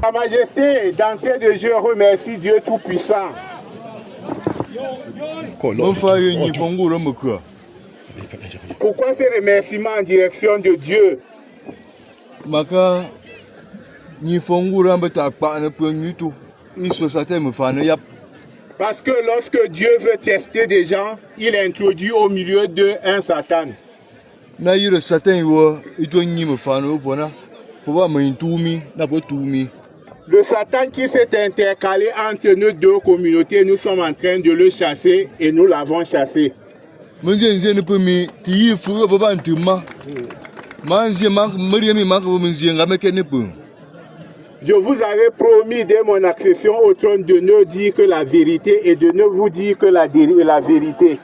Sa Majesté, d'entrée de jeu, remercie Dieu Tout-Puissant. Pourquoi ces remerciements en direction de Dieu? Parce que lorsque Dieu veut tester des gens, il introduit au milieu d'eux un Satan. Le Satan qui s'est intercalé entre nos deux communautés, nous sommes en train de le chasser et nous l'avons chassé. Je vous avais promis dès mon accession au trône de ne dire que la vérité et de ne vous dire que la vérité.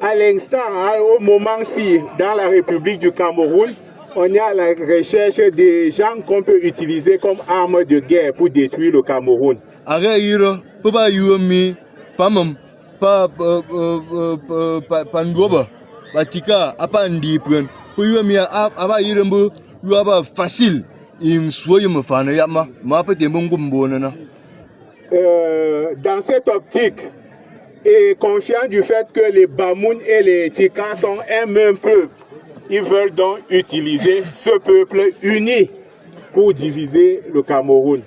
À l'instant, au moment-ci, dans la République du Cameroun, on est à la recherche des gens qu'on peut utiliser comme armes de guerre pour détruire le Cameroun. Dans cette optique, et conscient du fait que les Bamoun et les Tika sont un même peuple, ils veulent donc utiliser ce peuple uni pour diviser le Cameroun.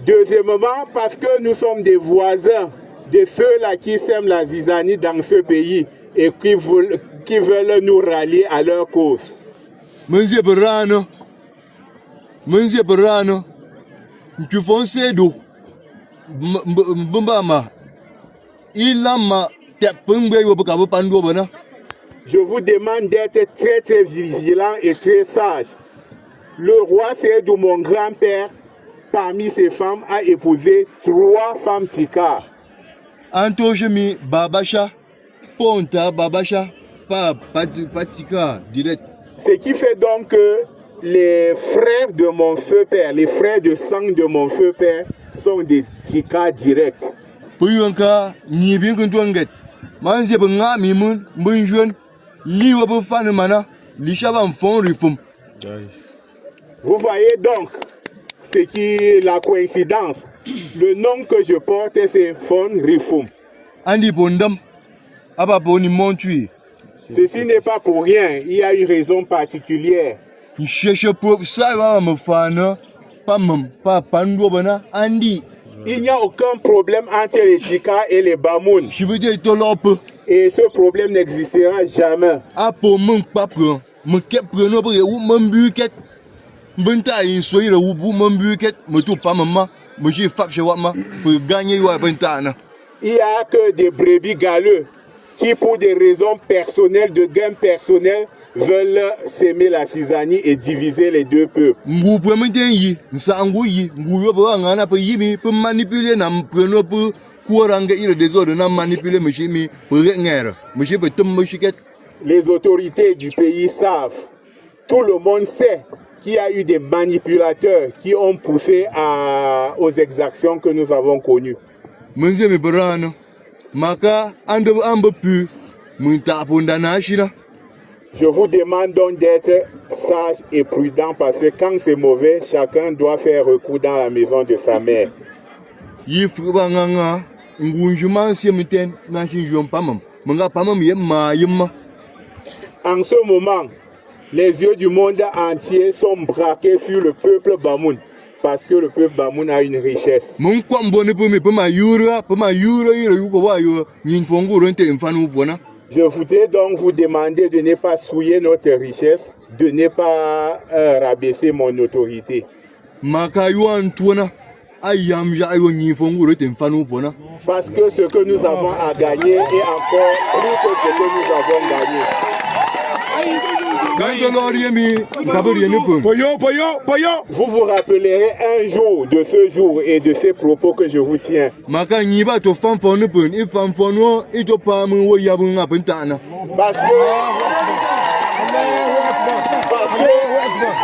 Deuxièmement, parce que nous sommes des voisins de ceux-là qui sèment la zizanie dans ce pays et qui veulent nous rallier à leur cause. Je vous demande d'être très très vigilant et très sage. Le roi Seydou, mon grand-père, parmi ses femmes, a épousé 3 femmes Tika. Antojemi Babasha, Ponta Babasha, pas Tika direct. Ce qui fait donc que les frères de mon feu père, les frères de sang de mon feu père sont des Tika directs. Puyonka, ni bien que tu enguettes. Manzi benga mimun, bunjun, liwa bu fanemana, lishaba fond rifum. Vous voyez donc ce qui est la coïncidence. Le nom que je porte, c'est Fon Rifum. Andi Bondam, Ababoni Montui. Ceci n'est pas pour rien, il y a une raison particulière. Il n'y a aucun problème entre les Tika et les Bamoun. Et ce problème n'existera jamais. Il n'y a que des brebis galeux qui, pour des raisons personnelles, de gain personnel, veulent s'aimer la zizanie et diviser les deux peuples. Les autorités du pays savent, tout le monde sait qu'il y a eu des manipulateurs qui ont poussé aux exactions que nous avons connues. Je vous demande donc d'être sage et prudent parce que quand c'est mauvais, chacun doit faire recours dans la maison de sa mère. En ce moment, les yeux du monde entier sont braqués sur le peuple Bamoun parce que le peuple Bamoun a une richesse. Je voudrais donc vous demander de ne pas souiller notre richesse, de ne pas rabaisser mon autorité. Parce que ce que nous avons à gagner est encore plus que ce que nous avons gagné. Vous vous rappellerez un jour de ce jour et de ces propos que je vous tiens. Parce que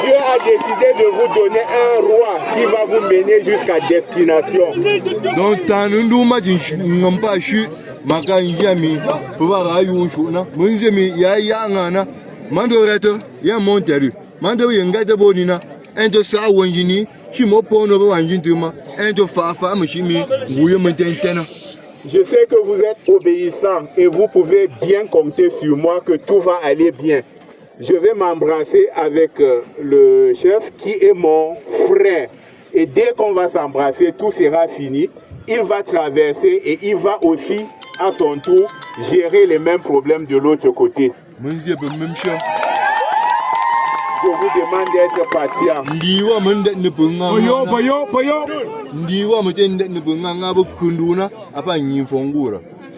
Dieu a décidé de vous donner un roi qui va vous mener jusqu'à destination. Donc, tant nous n'avons pas chu, ma canjami, pour voir aïe chouna, mon zemi, ya ngana, mandorette, ya monteru, mando yengate bonina, un de sa wanjini, chimo pono wanjintuma, un de fafa, machimi, vous maintenant. Je sais que vous êtes obéissant et vous pouvez bien compter sur moi que tout va aller bien. Je vais m'embrasser avec le chef qui est mon frère. Et dès qu'on va s'embrasser, tout sera fini. Il va traverser et il va aussi, à son tour, gérer les mêmes problèmes de l'autre côté. Je vous demande d'être patient.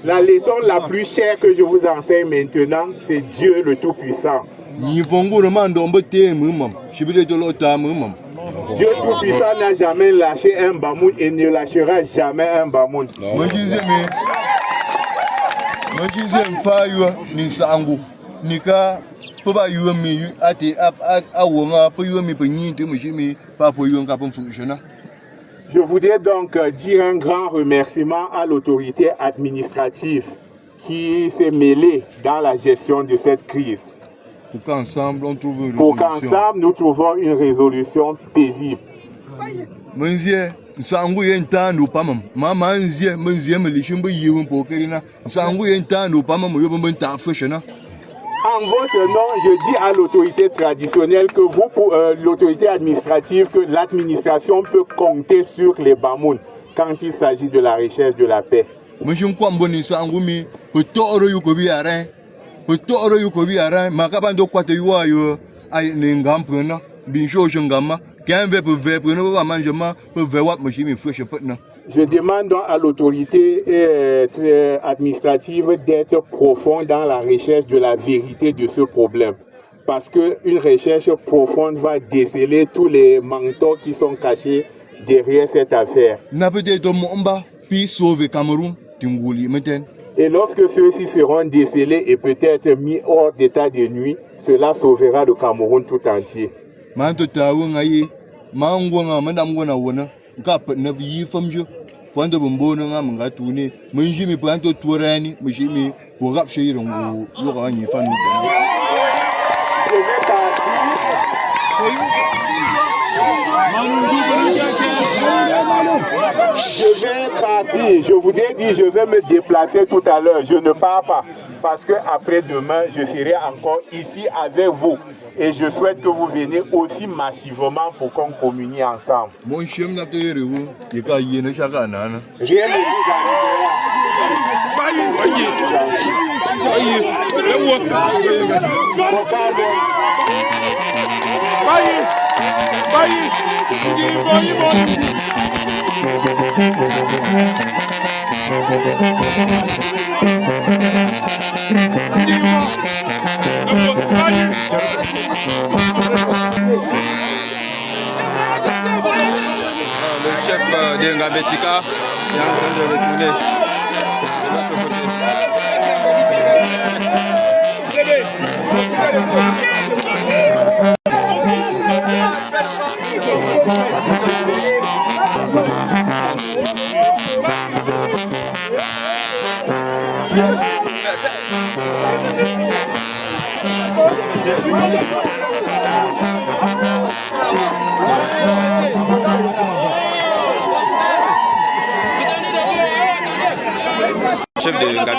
La leçon la plus chère que je vous enseigne maintenant, c'est Dieu le Tout-Puissant. Dieu Tout-Puissant n'a jamais lâché un bamoun et ne lâchera jamais un bamoun. Je voudrais donc dire un grand remerciement à l'autorité administrative qui s'est mêlée dans la gestion de cette crise. Pour qu'ensemble nous trouvons une résolution paisible. En votre nom, je dis à l'autorité traditionnelle que vous, l'autorité administrative, que l'administration peut compter sur les Bamouns quand il s'agit de la recherche de la paix. Je demande donc à l'autorité administrative d'être profond dans la recherche de la vérité de ce problème. Parce qu'une recherche profonde va déceler tous les mentors qui sont cachés derrière cette affaire. Et lorsque ceux-ci seront décelés et peut-être mis hors d'état de nuit, cela sauvera le Cameroun tout entier. Quando bombono nga mga tuni munjimi planto tuarani mujimi pour rapcher yongo yorani fanu. Je vais partir. Je vous ai dit, je vais me déplacer tout à l'heure. Je ne pars pas parce que après demain, je serai encore ici avec vous. Et je souhaite que vous veniez aussi massivement pour qu'on communie ensemble. Mon chien n'a pas eu il y a une chagana. Rien ne vous Le chef de Ngabetika est en train de retourner de l'autre côté.